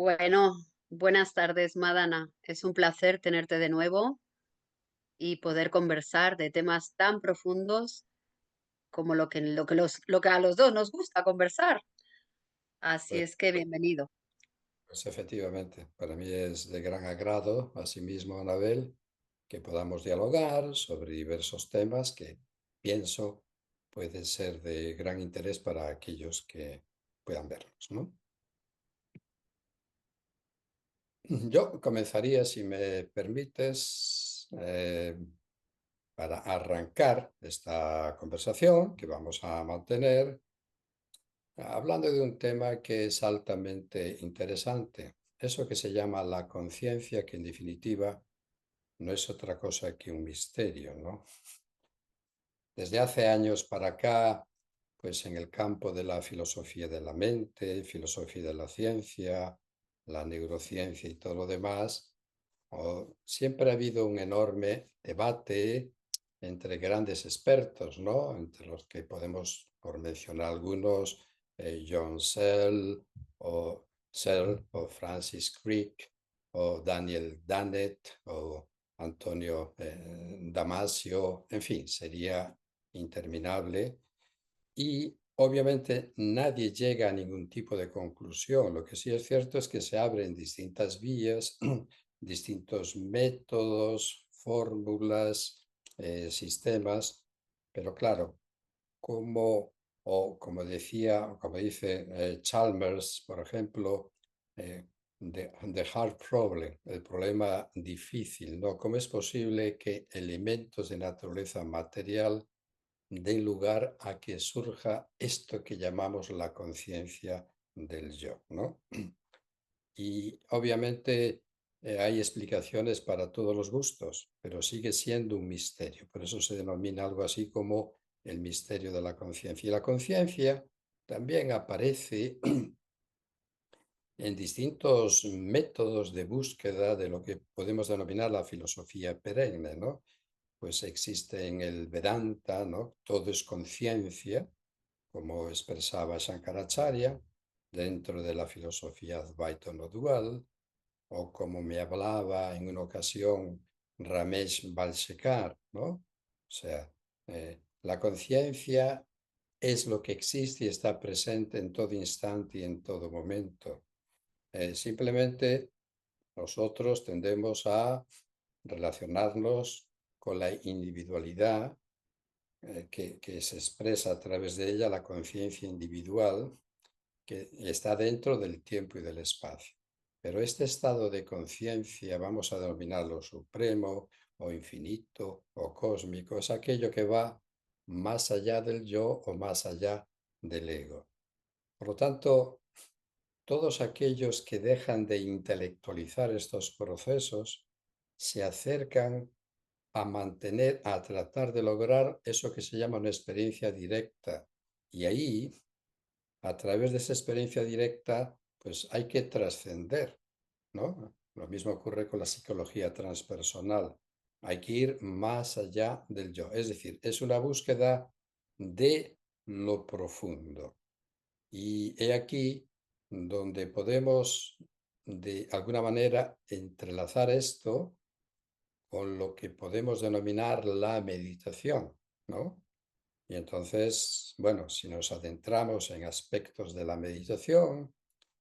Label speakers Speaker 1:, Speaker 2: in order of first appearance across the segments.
Speaker 1: Bueno, buenas tardes, Madana. Es un placer tenerte de nuevo y poder conversar de temas tan profundos como lo que a los dos nos gusta conversar. Así
Speaker 2: Pues,
Speaker 1: es que bienvenido.
Speaker 2: pues efectivamente, para mí es de gran agrado, asimismo, Anabel, que podamos dialogar sobre diversos temas que pienso pueden ser de gran interés para aquellos que puedan verlos, ¿no? Yo comenzaría, si me permites, para arrancar esta conversación que vamos a mantener, hablando de un tema que es altamente interesante, eso que se llama la conciencia, que en definitiva no es otra cosa que un misterio, ¿no? Desde hace años para acá, pues en el campo de la filosofía de la mente, filosofía de la ciencia, la neurociencia y todo lo demás, siempre ha habido un enorme debate entre grandes expertos, ¿no? Entre los que podemos, por mencionar algunos, John Searle o Francis Crick o Daniel Dennett o Antonio Damasio, en fin, sería interminable. Y obviamente nadie llega a ningún tipo de conclusión. Lo que sí es cierto es que se abren distintas vías, distintos métodos, fórmulas, sistemas, pero claro, como decía, o como dice Chalmers, por ejemplo, eh, the hard problem, el problema difícil, ¿no? ¿Cómo es posible que elementos de naturaleza material den lugar a que surja esto que llamamos la conciencia del yo, ¿no? Y obviamente hay explicaciones para todos los gustos, pero sigue siendo un misterio. Por eso se denomina algo así como el misterio de la conciencia. Y la conciencia también aparece en distintos métodos de búsqueda de lo que podemos denominar la filosofía perenne, ¿no? Pues existe en el Vedanta, ¿no? Todo es conciencia, como expresaba Shankaracharya, dentro de la filosofía Advaita no dual, o como me hablaba en una ocasión Ramesh Balsekar, ¿no? O sea, la conciencia es lo que existe y está presente en todo instante y en todo momento. Simplemente nosotros tendemos a relacionarnos con la individualidad que se expresa a través de ella, la conciencia individual, que está dentro del tiempo y del espacio. Pero este estado de conciencia, vamos a denominarlo supremo o infinito o cósmico, es aquello que va más allá del yo o más allá del ego. Por lo tanto, todos aquellos que dejan de intelectualizar estos procesos se acercan a mantener, a tratar de lograr eso que se llama una experiencia directa. Y ahí, a través de esa experiencia directa, pues hay que trascender, ¿no? Lo mismo ocurre con la psicología transpersonal. Hay que ir más allá del yo. Es decir, es una búsqueda de lo profundo. Y he aquí donde podemos, de alguna manera, entrelazar esto con lo que podemos denominar la meditación, ¿no? Y entonces, bueno, si nos adentramos en aspectos de la meditación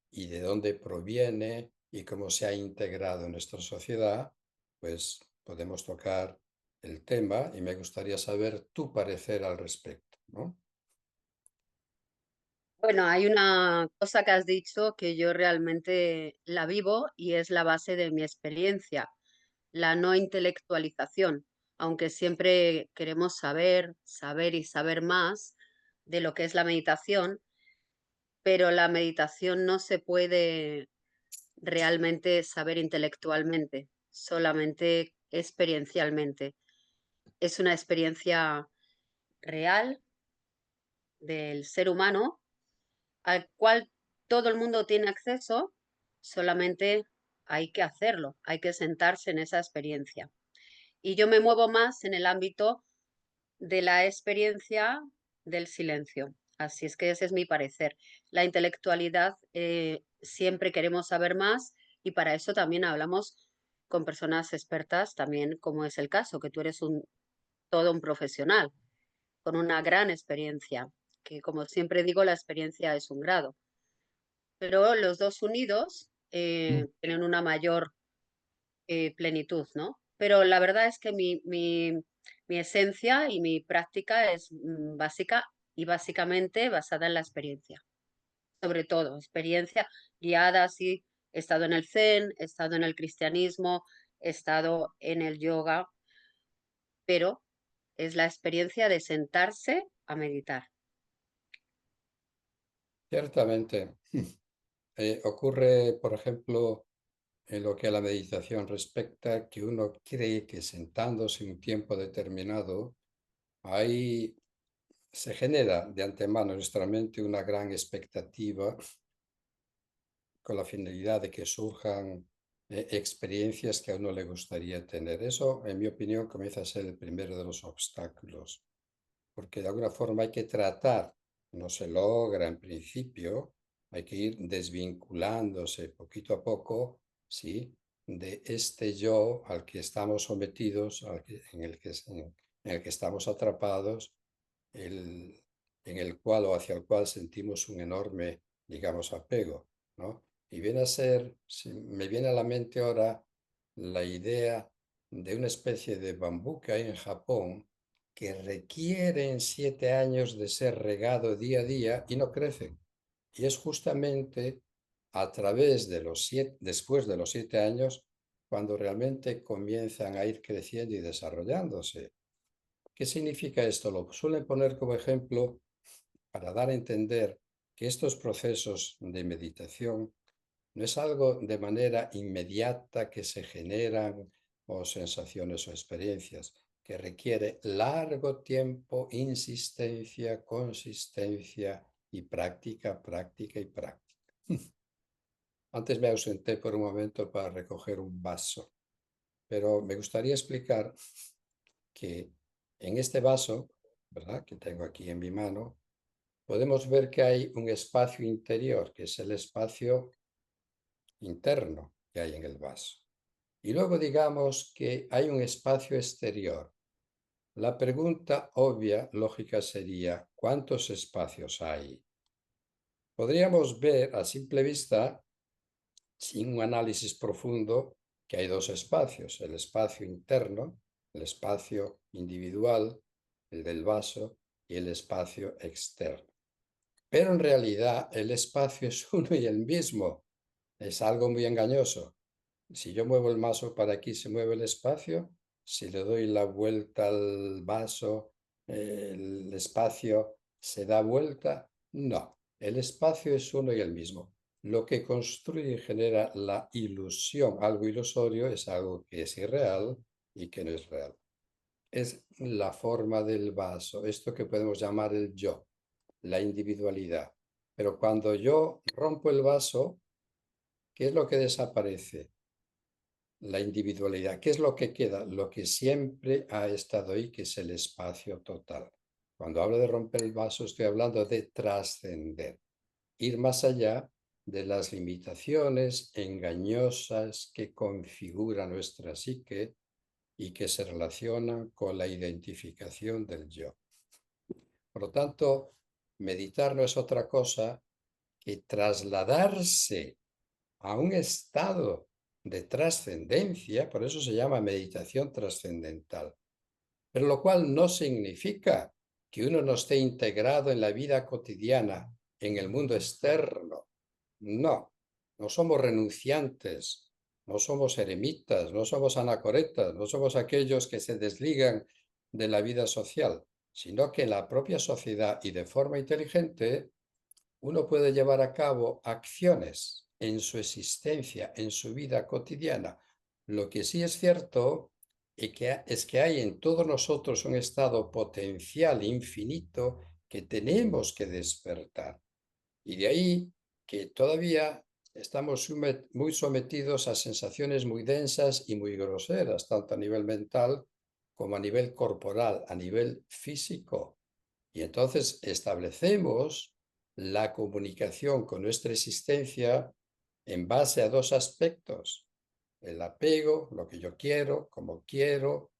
Speaker 2: y de dónde proviene y cómo se ha integrado en nuestra sociedad, pues podemos tocar el tema y me gustaría saber tu parecer al respecto, ¿no?
Speaker 1: Bueno, hay una cosa que has dicho que yo realmente la vivo y es la base de mi experiencia, la no intelectualización, aunque siempre queremos saber, saber y saber más de lo que es la meditación, pero la meditación no se puede realmente saber intelectualmente, solamente experiencialmente. Es una experiencia real del ser humano al cual todo el mundo tiene acceso, solamente hay que hacerlo, hay que sentarse en esa experiencia. Y yo me muevo más en el ámbito de la experiencia del silencio. Así es que ese es mi parecer. La intelectualidad siempre queremos saber más y para eso también hablamos con personas expertas, también como es el caso, que tú eres todo un profesional con una gran experiencia, que como siempre digo, la experiencia es un grado, pero los dos unidos tienen una mayor plenitud, ¿no? Pero la verdad es que mi esencia y mi práctica es básica y básicamente basada en la experiencia, sobre todo, experiencia guiada, sí, he estado en el Zen, he estado en el cristianismo, he estado en el yoga, pero es la experiencia de sentarse a meditar.
Speaker 2: Ciertamente, ocurre, por ejemplo, en lo que a la meditación respecta, que uno cree que sentándose un tiempo determinado, ahí se genera de antemano en nuestra mente una gran expectativa con la finalidad de que surjan experiencias que a uno le gustaría tener. Eso, en mi opinión, comienza a ser el primero de los obstáculos, porque de alguna forma hay que tratar, no se logra en principio, hay que ir desvinculándose poquito a poco, ¿sí? De este yo al que estamos sometidos, en el que estamos atrapados, el, en el cual o hacia el cual sentimos un enorme, digamos, apego, ¿no? Y viene a ser, me viene a la mente ahora la idea de una especie de bambú que hay en Japón que requieren 7 años de ser regado día a día y no crecen. Y es justamente a través de después de los 7 años, cuando realmente comienzan a ir creciendo y desarrollándose. ¿Qué significa esto? Lo suelen poner como ejemplo para dar a entender que estos procesos de meditación no es algo de manera inmediata que se generan o sensaciones o experiencias, que requiere largo tiempo, insistencia, consistencia y práctica, práctica y práctica. Antes me ausenté por un momento para recoger un vaso, pero me gustaría explicar que en este vaso, ¿verdad?, que tengo aquí en mi mano, podemos ver que hay un espacio interior, que es el espacio interno que hay en el vaso. Y luego digamos que hay un espacio exterior. La pregunta obvia, lógica sería, ¿cuántos espacios hay? Podríamos ver a simple vista, sin un análisis profundo, que hay dos espacios, el espacio interno, el espacio individual, el del vaso, y el espacio externo. Pero en realidad el espacio es uno y el mismo. Es algo muy engañoso. Si yo muevo el vaso para aquí, se mueve el espacio. Si le doy la vuelta al vaso, el espacio se da vuelta. No, el espacio es uno y el mismo. Lo que construye y genera la ilusión, algo ilusorio, es algo que es irreal y que no es real. Es la forma del vaso, esto que podemos llamar el yo, la individualidad. Pero cuando yo rompo el vaso, ¿qué es lo que desaparece? La individualidad. ¿Qué es lo que queda? Lo que siempre ha estado ahí, que es el espacio total. Cuando hablo de romper el vaso, estoy hablando de trascender, ir más allá de las limitaciones engañosas que configuran nuestra psique y que se relacionan con la identificación del yo. Por lo tanto, meditar no es otra cosa que trasladarse a un estado de trascendencia, por eso se llama meditación trascendental, pero lo cual no significa que uno no esté integrado en la vida cotidiana, en el mundo externo. No, no somos renunciantes, no somos eremitas, no somos anacoretas, no somos aquellos que se desligan de la vida social, sino que en la propia sociedad y de forma inteligente uno puede llevar a cabo acciones en su existencia, en su vida cotidiana. Lo que sí es cierto es que hay en todos nosotros un estado potencial infinito que tenemos que despertar. Y de ahí que todavía estamos muy sometidos a sensaciones muy densas y muy groseras, tanto a nivel mental como a nivel corporal, a nivel físico. Y entonces establecemos la comunicación con nuestra existencia en base a dos aspectos: el apego, lo que yo quiero, como quiero,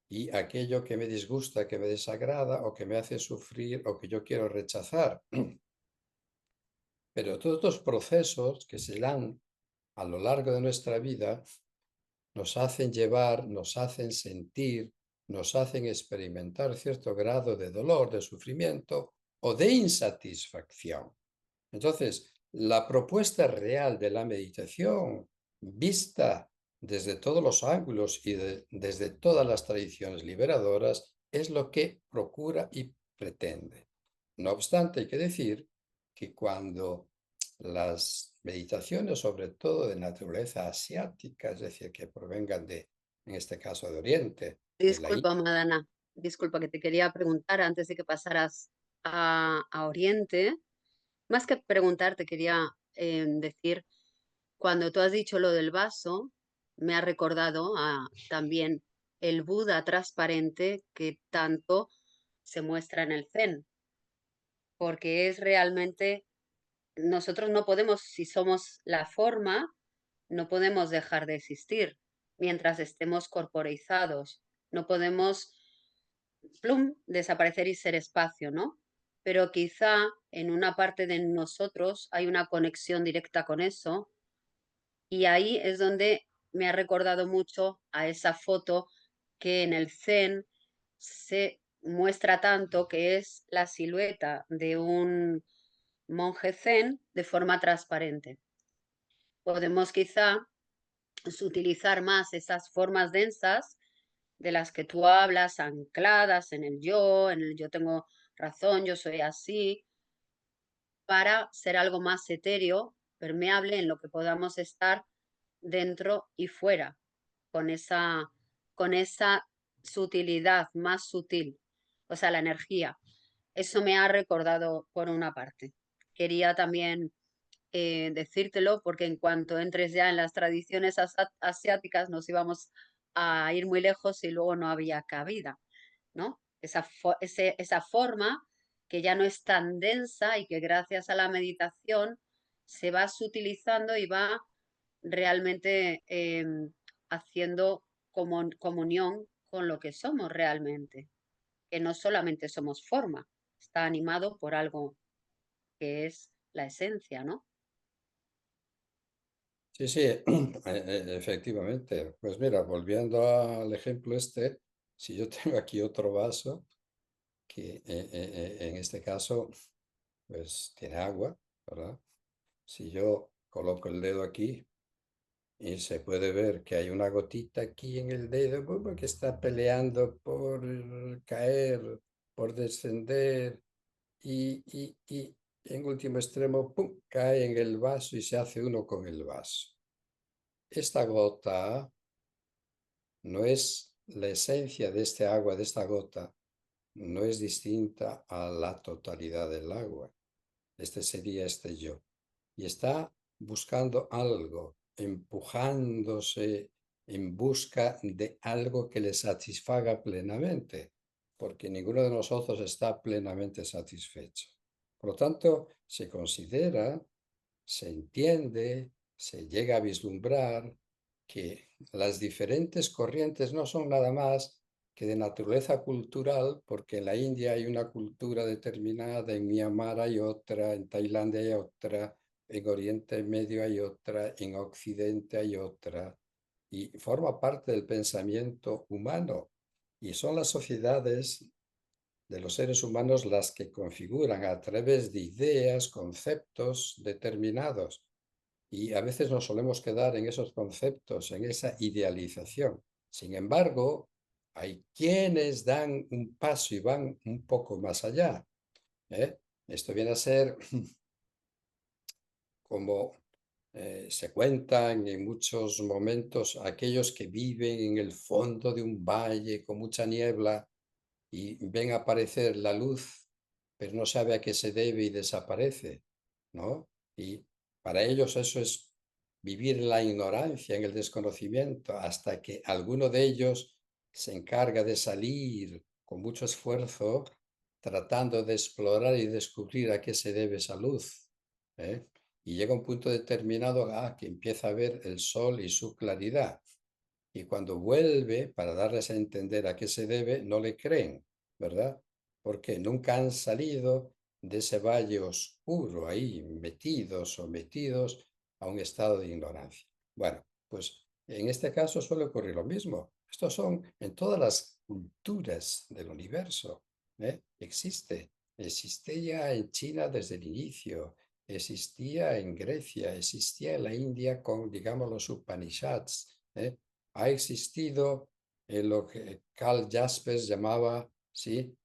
Speaker 2: y aquello que me disgusta, que me desagrada o que me hace sufrir o que yo quiero rechazar. Pero todos estos procesos que se dan a lo largo de nuestra vida nos hacen llevar, nos hacen sentir, nos hacen experimentar cierto grado de dolor, de sufrimiento o de insatisfacción. Entonces, la propuesta real de la meditación, vista desde todos los ángulos y desde todas las tradiciones liberadoras, es lo que procura y pretende. No obstante, hay que decir que cuando las meditaciones, sobre todo de naturaleza asiática, es decir, que provengan de, en este caso, de Oriente, de la India.
Speaker 1: Disculpa, Madana, disculpa que te quería preguntar antes de que pasaras a Oriente. Más que preguntar, te quería decir, cuando tú has dicho lo del vaso, me ha recordado también el Buda transparente que tanto se muestra en el Zen, porque es realmente, nosotros no podemos, si somos la forma, no podemos dejar de existir mientras estemos corporizados. No podemos, plum, desaparecer y ser espacio, ¿no? Pero quizá en una parte de nosotros hay una conexión directa con eso y ahí es donde me ha recordado mucho a esa foto que en el Zen se muestra tanto, que es la silueta de un monje Zen de forma transparente. Podemos quizá utilizar más esas formas densas de las que tú hablas, ancladas en el yo tengo razón, yo soy así, para ser algo más etéreo, permeable en lo que podamos estar dentro y fuera, con con esa sutilidad más sutil, o sea, la energía. Eso me ha recordado por una parte. Quería también decírtelo porque en cuanto entres ya en las tradiciones asiáticas nos íbamos a ir muy lejos y luego no había cabida, ¿no? Esa forma que ya no es tan densa y que gracias a la meditación se va sutilizando y va realmente haciendo comunión con lo que somos realmente, que no solamente somos forma, está animado por algo que es la esencia, ¿no?
Speaker 2: Sí, sí, efectivamente. Pues mira, volviendo al ejemplo este, si yo tengo aquí otro vaso que en este caso pues tiene agua, ¿verdad? Si yo coloco el dedo aquí y se puede ver que hay una gotita aquí en el dedo que está peleando por caer, por descender y en último extremo, ¡pum!, cae en el vaso y se hace uno con el vaso. Esta gota no es la esencia de este agua, de esta gota, no es distinta a la totalidad del agua. Este sería este yo. Y está buscando algo, empujándose en busca de algo que le satisfaga plenamente, porque ninguno de nosotros está plenamente satisfecho. Por lo tanto, se considera, se entiende, se llega a vislumbrar que las diferentes corrientes no son nada más que de naturaleza cultural, porque en la India hay una cultura determinada, en Myanmar hay otra, en Tailandia hay otra, en Oriente Medio hay otra, en Occidente hay otra, y forma parte del pensamiento humano. Y son las sociedades de los seres humanos las que configuran a través de ideas, conceptos determinados. Y a veces nos solemos quedar en esos conceptos, en esa idealización. Sin embargo, hay quienes dan un paso y van un poco más allá, ¿eh? Esto viene a ser como se cuentan en muchos momentos aquellos que viven en el fondo de un valle con mucha niebla y ven aparecer la luz, pero no sabe a qué se debe y desaparece, ¿no? Y para ellos eso es vivir en la ignorancia, en el desconocimiento, hasta que alguno de ellos se encarga de salir con mucho esfuerzo, tratando de explorar y descubrir a qué se debe esa luz, ¿eh? y llega un punto determinado que empieza a ver el sol y su claridad. Y cuando vuelve, para darles a entender a qué se debe, no le creen, ¿verdad? Porque nunca han salido de ese valle oscuro ahí, metidos, sometidos a un estado de ignorancia. Bueno, pues en este caso suele ocurrir lo mismo. Estos son en todas las culturas del universo. Existe ya en China desde el inicio, existía en Grecia, existía en la India con, digamos, los Upanishads. Ha existido en lo que Carl Jaspers llamaba, ¿sí?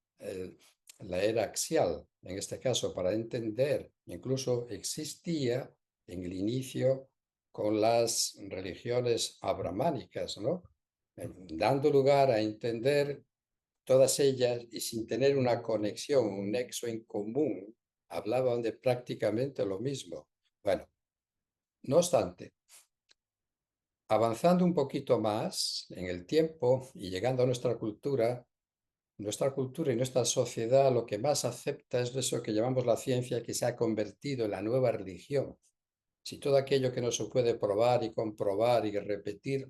Speaker 2: La era axial, en este caso, para entender, incluso existía en el inicio con las religiones abrahámicas, ¿no? Dando lugar a entender todas ellas y sin tener una conexión, un nexo en común, hablaban de prácticamente lo mismo. Bueno, no obstante, avanzando un poquito más en el tiempo y llegando a nuestra cultura y nuestra sociedad lo que más acepta es eso que llamamos la ciencia, que se ha convertido en la nueva religión. Si todo aquello que no se puede probar y comprobar y repetir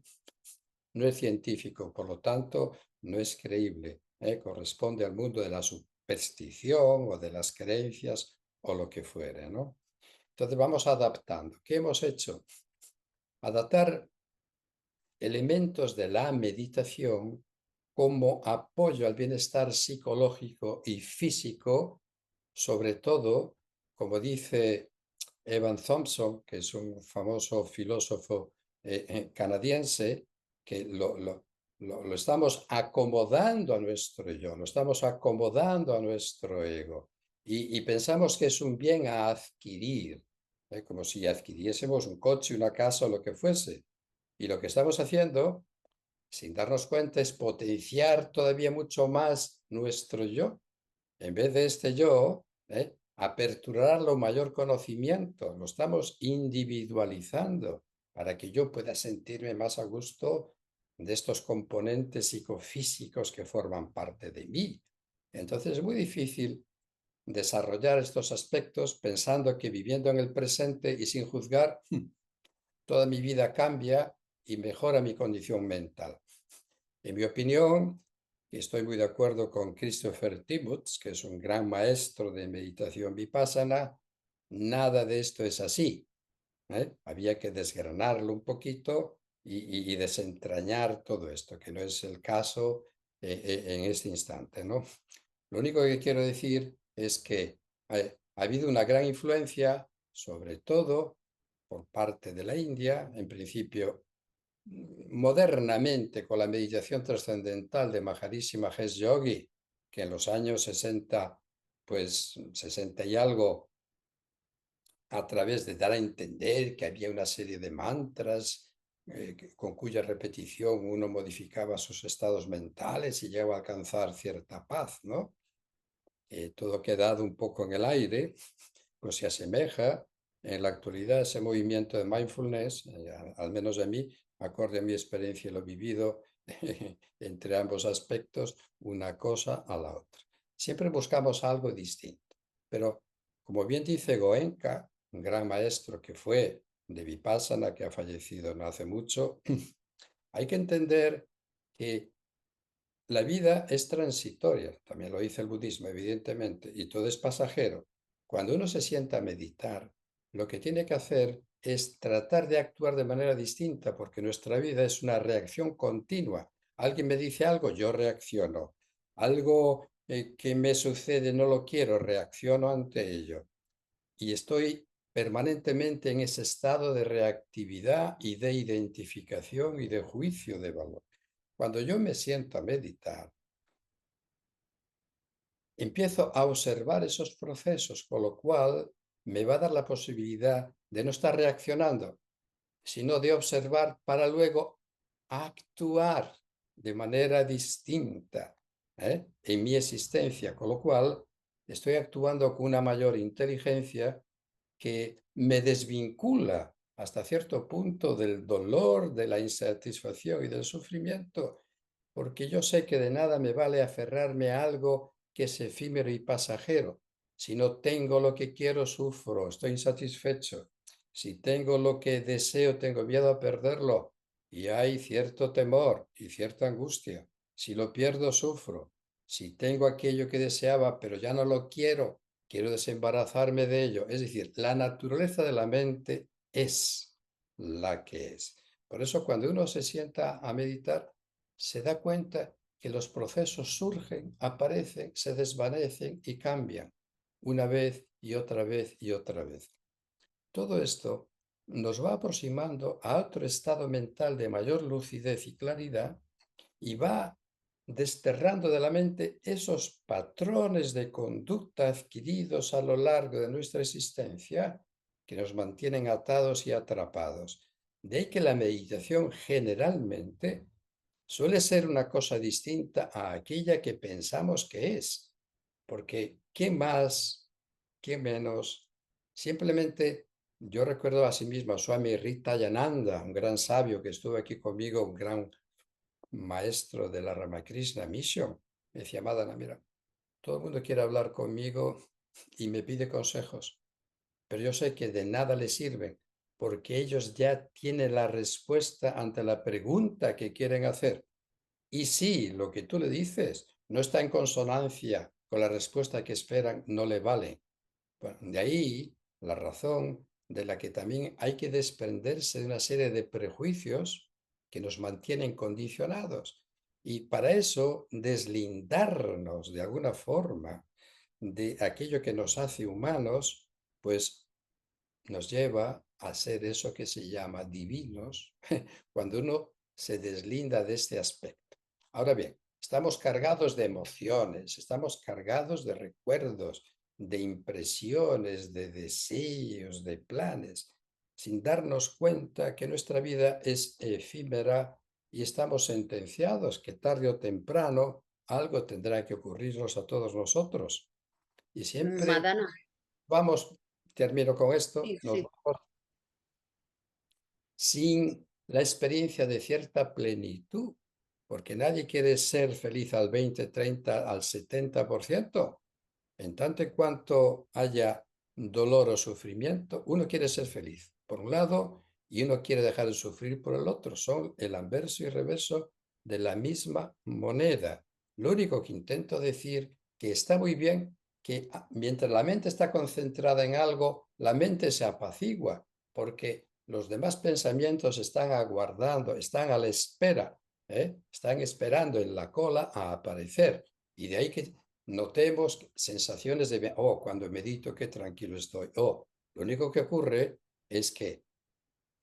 Speaker 2: no es científico, por lo tanto, no es creíble, corresponde al mundo de la superstición o de las creencias o lo que fuere, ¿no? Entonces vamos adaptando. ¿Qué hemos hecho? Adaptar elementos de la meditación como apoyo al bienestar psicológico y físico, sobre todo, como dice Evan Thompson, que es un famoso filósofo canadiense, que lo estamos acomodando a nuestro yo, lo estamos acomodando a nuestro ego y pensamos que es un bien a adquirir, como si adquiriésemos un coche, una casa o lo que fuese. Y lo que estamos haciendo, sin darnos cuenta, es potenciar todavía mucho más nuestro yo. En vez de este yo, aperturarlo mayor conocimiento, lo estamos individualizando para que yo pueda sentirme más a gusto de estos componentes psicofísicos que forman parte de mí. Entonces es muy difícil desarrollar estos aspectos pensando que viviendo en el presente y sin juzgar, toda mi vida cambia y mejora mi condición mental. En mi opinión, y estoy muy de acuerdo con Christopher Timmons, que es un gran maestro de meditación vipassana, nada de esto es así. Había que desgranarlo un poquito y desentrañar todo esto, que no es el caso en este instante, ¿no? Lo único que quiero decir es que ha habido una gran influencia, sobre todo por parte de la India, en principio modernamente con la meditación trascendental de Maharishi Mahesh Yogi, que en los años 60, pues 60 y algo, a través de dar a entender que había una serie de mantras con cuya repetición uno modificaba sus estados mentales y llegaba a alcanzar cierta paz, ¿no? Todo ha quedado un poco en el aire, pues se asemeja en la actualidad ese movimiento de mindfulness, al menos a mí, acorde a mi experiencia y lo vivido entre ambos aspectos, una cosa a la otra. Siempre buscamos algo distinto, pero como bien dice Goenka, un gran maestro que fue de Vipassana, que ha fallecido no hace mucho, hay que entender que la vida es transitoria, también lo dice el budismo, evidentemente, y todo es pasajero. Cuando uno se sienta a meditar, lo que tiene que hacer es tratar de actuar de manera distinta, porque nuestra vida es una reacción continua. Alguien me dice algo, yo reacciono. Algo que me sucede, no lo quiero, reacciono ante ello. Y estoy permanentemente en ese estado de reactividad y de identificación y de juicio de valor. Cuando yo me siento a meditar, empiezo a observar esos procesos, con lo cual me va a dar la posibilidad de no estar reaccionando, sino de observar para luego actuar de manera distinta en mi existencia, con lo cual estoy actuando con una mayor inteligencia que me desvincula hasta cierto punto del dolor, de la insatisfacción y del sufrimiento, porque yo sé que de nada me vale aferrarme a algo que es efímero y pasajero. Si no tengo lo que quiero, sufro, estoy insatisfecho. Si tengo lo que deseo, tengo miedo a perderlo y hay cierto temor y cierta angustia. Si lo pierdo, sufro. Si tengo aquello que deseaba, pero ya no lo quiero, quiero desembarazarme de ello. Es decir, la naturaleza de la mente es la que es. Por eso cuando uno se sienta a meditar, se da cuenta que los procesos surgen, aparecen, se desvanecen y cambian una vez y otra vez y otra vez. Todo esto nos va aproximando a otro estado mental de mayor lucidez y claridad y va desterrando de la mente esos patrones de conducta adquiridos a lo largo de nuestra existencia que nos mantienen atados y atrapados. De ahí que la meditación generalmente suele ser una cosa distinta a aquella que pensamos que es, porque ¿qué más, qué menos? Simplemente yo recuerdo a sí mismo a Swami Ritayananda, un gran sabio que estuvo aquí conmigo, un gran maestro de la Ramakrishna Mission. Me decía, Madana, mira, todo el mundo quiere hablar conmigo y me pide consejos, pero yo sé que de nada le sirven, porque ellos ya tienen la respuesta ante la pregunta que quieren hacer. Y si lo que tú le dices no está en consonancia con la respuesta que esperan, no le vale. Bueno, de ahí la razón de la que también hay que desprenderse de una serie de prejuicios que nos mantienen condicionados. Y para eso, deslindarnos de alguna forma de aquello que nos hace humanos, pues nos lleva a ser eso que se llama divinos, cuando uno se deslinda de este aspecto. Ahora bien, estamos cargados de emociones, estamos cargados de recuerdos, de impresiones, de deseos, de planes, sin darnos cuenta que nuestra vida es efímera y estamos sentenciados que tarde o temprano algo tendrá que ocurrirnos a todos nosotros. Y siempre
Speaker 1: Madana,
Speaker 2: vamos, termino con esto,
Speaker 1: sí,
Speaker 2: nos
Speaker 1: sí.
Speaker 2: vamos sin la experiencia de cierta plenitud, porque nadie quiere ser feliz al 20, 30, al 70%. En tanto y cuanto haya dolor o sufrimiento, uno quiere ser feliz, por un lado, y uno quiere dejar de sufrir por el otro. Son el anverso y reverso de la misma moneda. Lo único que intento decir que está muy bien que mientras la mente está concentrada en algo, la mente se apacigua, porque los demás pensamientos están aguardando, están a la espera, están esperando en la cola a aparecer. Y de ahí que notemos sensaciones de, oh, cuando medito, qué tranquilo estoy. Oh, lo único que ocurre es que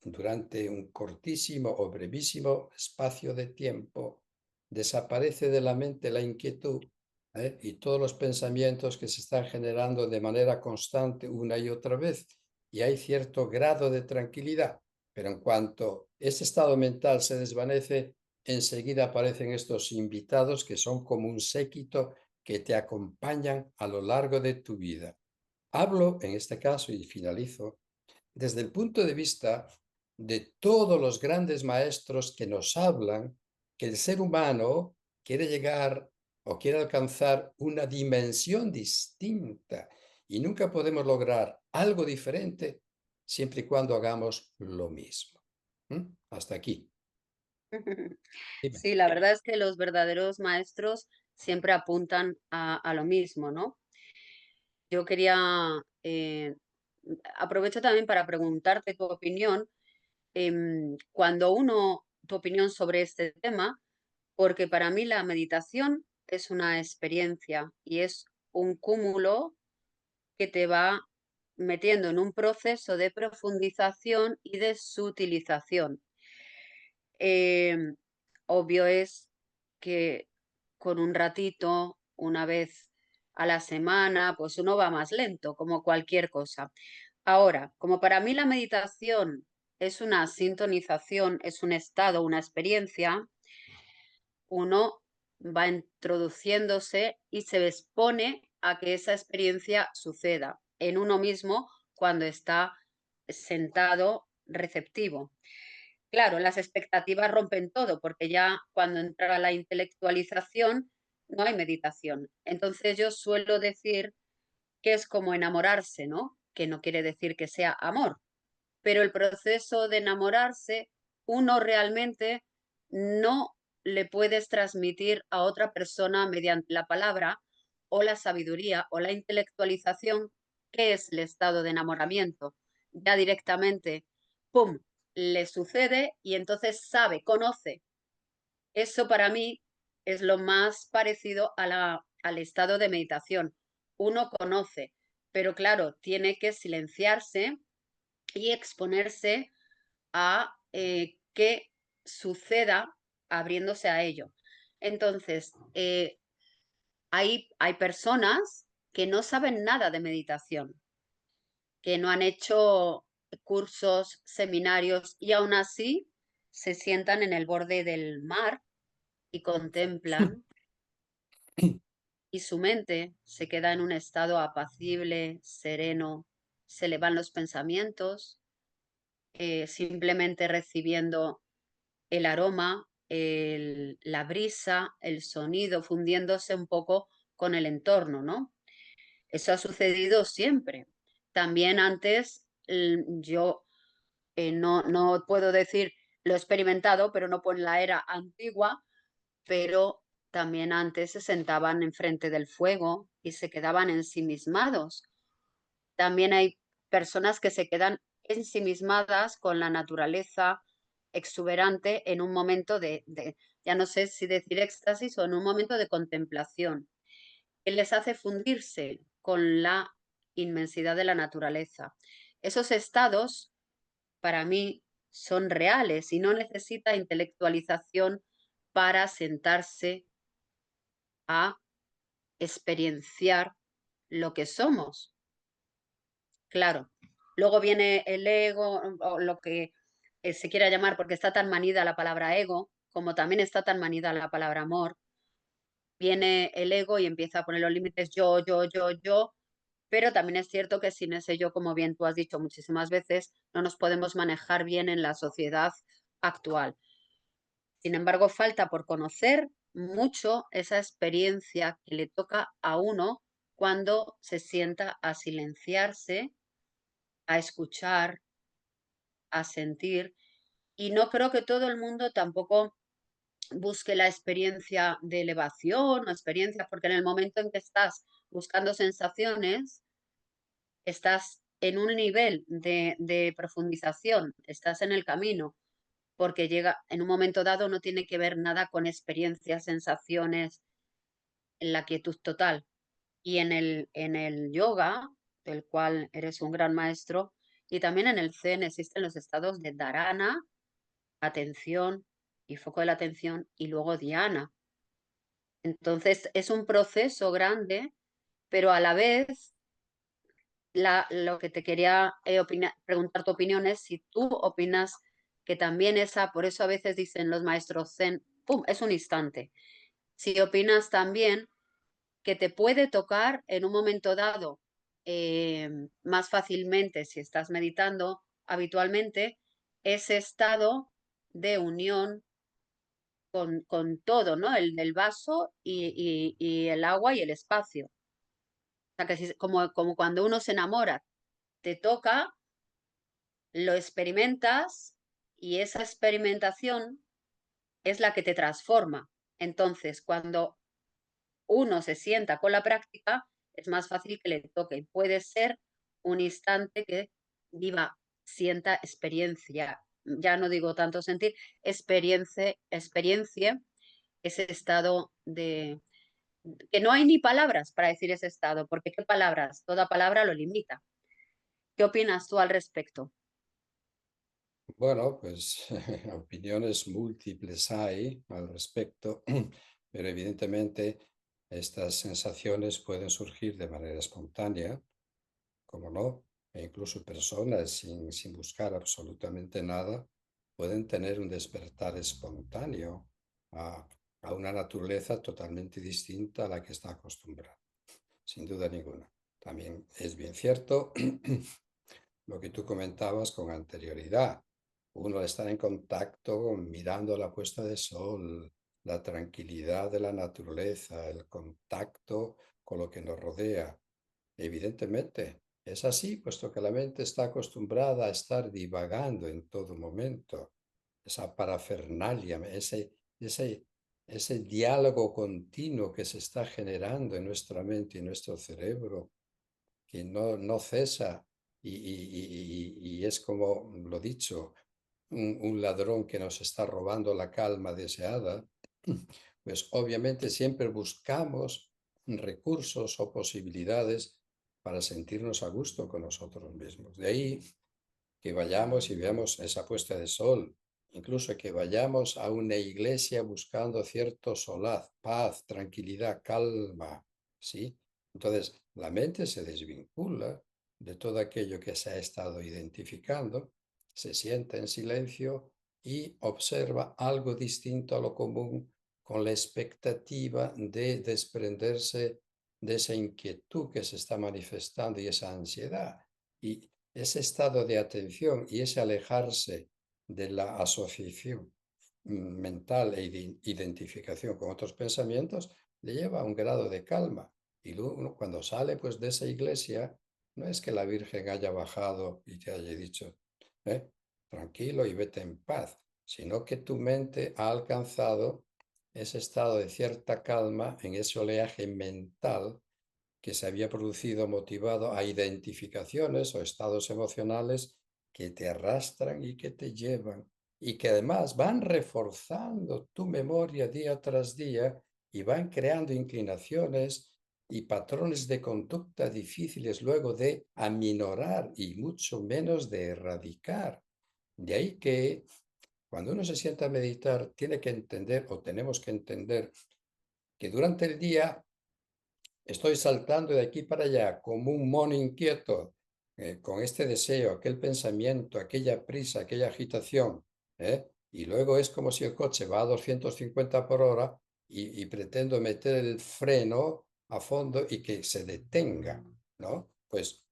Speaker 2: durante un cortísimo o brevísimo espacio de tiempo desaparece de la mente la inquietud, y todos los pensamientos que se están generando de manera constante una y otra vez, y hay cierto grado de tranquilidad. Pero en cuanto ese estado mental se desvanece, enseguida aparecen estos invitados que son como un séquito que te acompañan a lo largo de tu vida. Hablo en este caso, y finalizo, desde el punto de vista de todos los grandes maestros que nos hablan que el ser humano quiere llegar o quiere alcanzar una dimensión distinta y nunca podemos lograr algo diferente siempre y cuando hagamos lo mismo. Hasta aquí. Dime.
Speaker 1: Sí, la verdad es que los verdaderos maestros siempre apuntan a lo mismo, ¿no? Yo quería, aprovecho también para preguntarte tu opinión, tu opinión sobre este tema, porque para mí la meditación es una experiencia y es un cúmulo que te va metiendo en un proceso de profundización y de sutilización. Em, Obvio es que con un ratito, una vez a la semana, pues uno va más lento, como cualquier cosa. Ahora, como para mí la meditación es una sintonización, es un estado, una experiencia, uno va introduciéndose y se expone a que esa experiencia suceda en uno mismo cuando está sentado receptivo. Claro, las expectativas rompen todo, porque ya cuando entra la intelectualización no hay meditación. Entonces yo suelo decir que es como enamorarse, ¿no? Que no quiere decir que sea amor, pero el proceso de enamorarse, uno realmente no le puedes transmitir a otra persona mediante la palabra o la sabiduría o la intelectualización, que es el estado de enamoramiento. Ya directamente, ¡pum!, le sucede y entonces sabe, conoce. Eso para mí es lo más parecido al estado de meditación. Uno conoce, pero claro, tiene que silenciarse y exponerse a que suceda abriéndose a ello. Entonces, hay personas que no saben nada de meditación, que no han hecho cursos, seminarios y aún así se sientan en el borde del mar y contemplan y su mente se queda en un estado apacible, sereno, se le van los pensamientos, simplemente recibiendo el aroma, la brisa, el sonido, fundiéndose un poco con el entorno, ¿no? Eso ha sucedido siempre. También antes yo no puedo decir lo he experimentado, pero no por la era antigua, pero también antes se sentaban enfrente del fuego y se quedaban ensimismados. También hay personas que se quedan ensimismadas con la naturaleza exuberante en un momento ya no sé si decir éxtasis o en un momento de contemplación, que les hace fundirse con la inmensidad de la naturaleza. Esos estados, para mí, son reales y no necesita intelectualización para sentarse a experienciar lo que somos. Claro. Luego viene el ego, o lo que se quiera llamar, porque está tan manida la palabra ego, como también está tan manida la palabra amor. Viene el ego y empieza a poner los límites yo, pero también es cierto que sin ese yo, como bien tú has dicho muchísimas veces, no nos podemos manejar bien en la sociedad actual. Sin embargo, falta por conocer mucho esa experiencia que le toca a uno cuando se sienta a silenciarse, a escuchar, a sentir. Y no creo que todo el mundo tampoco busque la experiencia de elevación o experiencias, porque en el momento en que estás buscando sensaciones, estás en un nivel de profundización, estás en el camino, porque llega en un momento dado, no tiene que ver nada con experiencias, sensaciones, en la quietud total. Y en el yoga, del cual eres un gran maestro, y también en el Zen existen los estados de dharana, atención y foco de la atención, y luego dhyana. Entonces es un proceso grande, pero a la vez lo que te quería preguntar tu opinión es si tú opinas que también por eso a veces dicen los maestros Zen, ¡pum!, es un instante. Si opinas también que te puede tocar en un momento dado más fácilmente si estás meditando habitualmente ese estado de unión con todo, ¿no? El vaso y el agua y el espacio. O sea, que como cuando uno se enamora, te toca, lo experimentas y esa experimentación es la que te transforma. Entonces, cuando uno se sienta con la práctica, es más fácil que le toque. Puede ser un instante que viva, sienta experiencia. Ya no digo tanto sentir, experiencia ese estado que no hay ni palabras para decir ese estado, porque ¿qué palabras? Toda palabra lo limita. ¿Qué opinas tú al respecto?
Speaker 2: Bueno, pues opiniones múltiples hay al respecto, pero evidentemente estas sensaciones pueden surgir de manera espontánea, como no, e incluso personas sin buscar absolutamente nada pueden tener un despertar espontáneo a, a una naturaleza totalmente distinta a la que está acostumbrada, sin duda ninguna. También es bien cierto lo que tú comentabas con anterioridad. Uno al estar en contacto, mirando la puesta de sol, la tranquilidad de la naturaleza, el contacto con lo que nos rodea. Evidentemente, Es así, puesto que la mente está acostumbrada a estar divagando en todo momento. Esa parafernalia, ese diálogo continuo que se está generando en nuestra mente y nuestro cerebro, que no cesa y es como lo dicho, un ladrón que nos está robando la calma deseada, pues obviamente siempre buscamos recursos o posibilidades para sentirnos a gusto con nosotros mismos. De ahí que vayamos y veamos esa puesta de sol, incluso que vayamos a una iglesia buscando cierto solaz, paz, tranquilidad, calma, ¿sí? Entonces, la mente se desvincula de todo aquello que se ha estado identificando, se sienta en silencio y observa algo distinto a lo común con la expectativa de desprenderse de esa inquietud que se está manifestando y esa ansiedad. Y ese estado de atención y ese alejarse de la asociación mental e identificación con otros pensamientos le lleva a un grado de calma. Y luego, cuando sale pues de esa iglesia, no es que la Virgen haya bajado y te haya dicho, tranquilo y vete en paz, sino que tu mente ha alcanzado ese estado de cierta calma en ese oleaje mental que se había producido motivado a identificaciones o estados emocionales que te arrastran y que te llevan y que además van reforzando tu memoria día tras día y van creando inclinaciones y patrones de conducta difíciles luego de aminorar y mucho menos de erradicar. De ahí que cuando uno se sienta a meditar, tiene que entender o tenemos que entender que durante el día estoy saltando de aquí para allá como un mono inquieto, con este deseo, aquel pensamiento, aquella prisa, aquella agitación, y luego es como si el coche va a 250 por hora y pretendo meter el freno a fondo y que se detenga, ¿no? Pues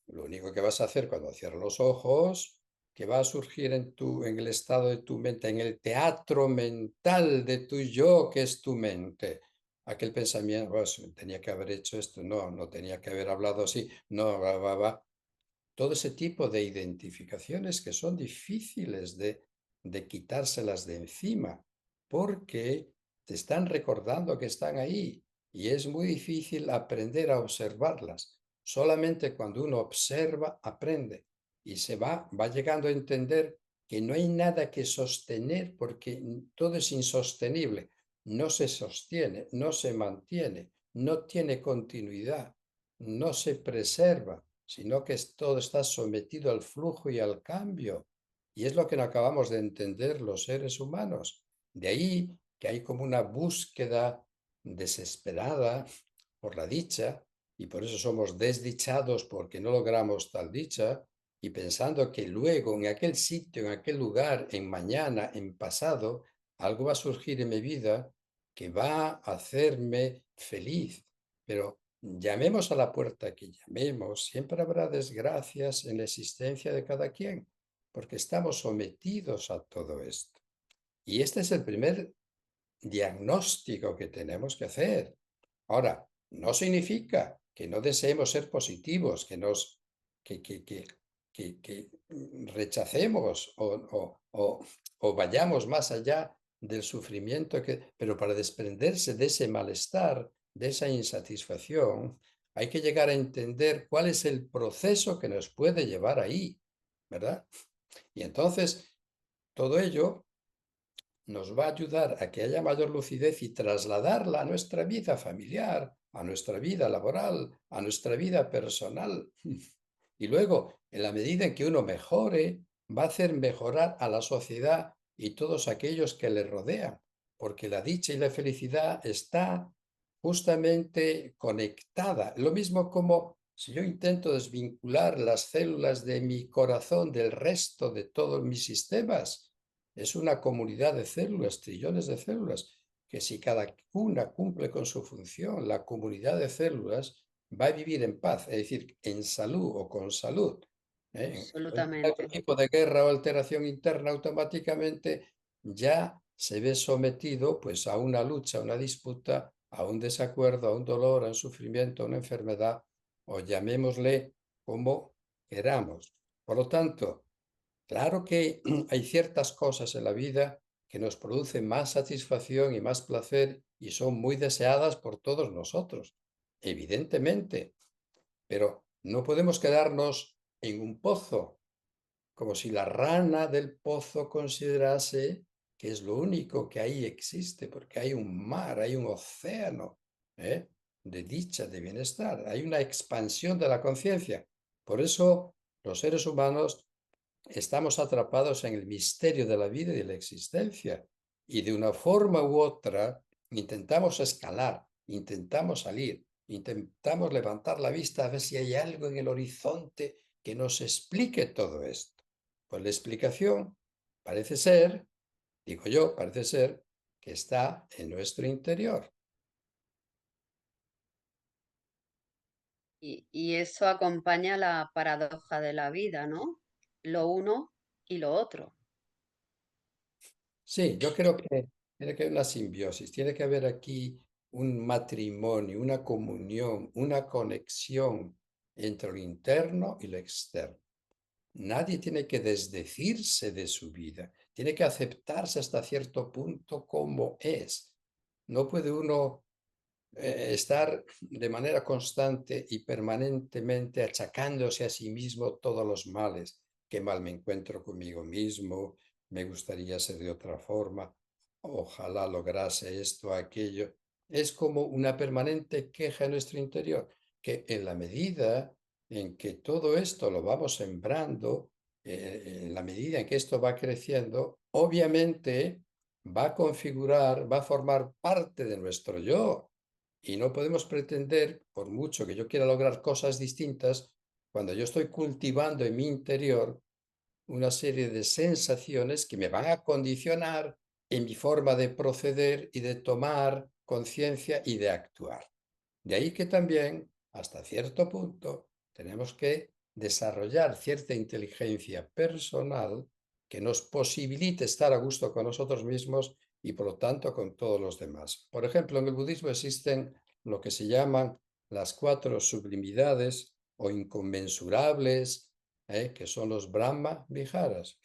Speaker 2: lo único que vas a hacer cuando cierras los ojos, que va a surgir en el estado de tu mente, en el teatro mental de tu yo, que es tu mente. Aquel pensamiento, pues, tenía que haber hecho esto, no tenía que haber hablado así, no, va. Todo ese tipo de identificaciones que son difíciles de quitárselas de encima, porque te están recordando que están ahí y es muy difícil aprender a observarlas. Solamente cuando uno observa, aprende y va llegando a entender que no hay nada que sostener porque todo es insostenible, no se sostiene, no se mantiene, no tiene continuidad, no se preserva, sino que todo está sometido al flujo y al cambio. Y es lo que no acabamos de entender los seres humanos. De ahí que hay como una búsqueda desesperada por la dicha, y por eso somos desdichados porque no logramos tal dicha, y pensando que luego en aquel sitio, en aquel lugar, en mañana, en pasado, algo va a surgir en mi vida que va a hacerme feliz. Pero llamemos a la puerta que llamemos, siempre habrá desgracias en la existencia de cada quien, porque estamos sometidos a todo esto. Y este es el primer diagnóstico que tenemos que hacer. Ahora, no significa que no deseemos ser positivos, que rechacemos o vayamos más allá del sufrimiento, pero para desprenderse de ese malestar, de esa insatisfacción, hay que llegar a entender cuál es el proceso que nos puede llevar ahí, ¿verdad? Y entonces, todo ello nos va a ayudar a que haya mayor lucidez y trasladarla a nuestra vida familiar, a nuestra vida laboral, a nuestra vida personal. Y luego, en la medida en que uno mejore, va a hacer mejorar a la sociedad y todos aquellos que le rodean, porque la dicha y la felicidad está justamente conectada. Lo mismo como si yo intento desvincular las células de mi corazón del resto de todos mis sistemas, es una comunidad de células, trillones de células, que si cada una cumple con su función, la comunidad de células va a vivir en paz, es decir, en salud o con salud. En cualquier
Speaker 1: Absolutamente.
Speaker 2: tipo de guerra o alteración interna, automáticamente ya se ve sometido pues, a una lucha, a una disputa, a un desacuerdo, a un dolor, a un sufrimiento, a una enfermedad, o llamémosle como queramos. Por lo tanto, claro que hay ciertas cosas en la vida que nos producen más satisfacción y más placer y son muy deseadas por todos nosotros, evidentemente, pero no podemos quedarnos en un pozo, como si la rana del pozo considerase que es lo único que ahí existe, porque hay un mar, hay un océano, ¿eh? De dicha, de bienestar, hay una expansión de la conciencia. Por eso los seres humanos estamos atrapados en el misterio de la vida y de la existencia, y de una forma u otra intentamos escalar, intentamos salir, intentamos levantar la vista a ver si hay algo en el horizonte que nos explique todo esto. Pues la explicación parece ser, digo yo, parece ser que está en nuestro interior.
Speaker 1: Y eso acompaña la paradoja de la vida, ¿no? Lo uno y lo otro.
Speaker 2: Sí, yo creo que tiene que haber una simbiosis, tiene que haber aquí un matrimonio, una comunión, una conexión entre lo interno y lo externo. Nadie tiene que desdecirse de su vida, tiene que aceptarse hasta cierto punto como es. No puede uno estar de manera constante y permanentemente achacándose a sí mismo todos los males. Qué mal me encuentro conmigo mismo, me gustaría ser de otra forma, ojalá lograse esto, aquello. Es como una permanente queja en nuestro interior, que en la medida en que todo esto lo vamos sembrando, en la medida en que esto va creciendo, obviamente va a configurar, va a formar parte de nuestro yo. Y no podemos pretender, por mucho que yo quiera lograr cosas distintas, cuando yo estoy cultivando en mi interior una serie de sensaciones que me van a condicionar en mi forma de proceder y de tomar conciencia y de actuar. De ahí que también, hasta cierto punto, tenemos que desarrollar cierta inteligencia personal que nos posibilite estar a gusto con nosotros mismos y, por lo tanto, con todos los demás. Por ejemplo, en el budismo existen lo que se llaman las cuatro sublimidades o inconmensurables, que son los Brahma Viharas: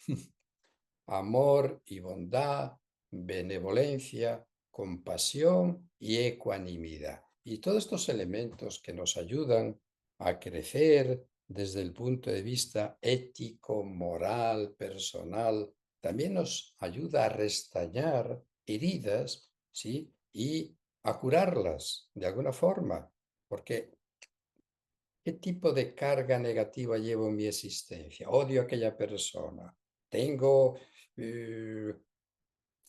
Speaker 2: amor y bondad, benevolencia, compasión y ecuanimidad. Y todos estos elementos que nos ayudan a crecer desde el punto de vista ético, moral, personal, también nos ayuda a restañar heridas, ¿sí? Y a curarlas de alguna forma, porque ¿qué tipo de carga negativa llevo en mi existencia? Odio a aquella persona. Tengo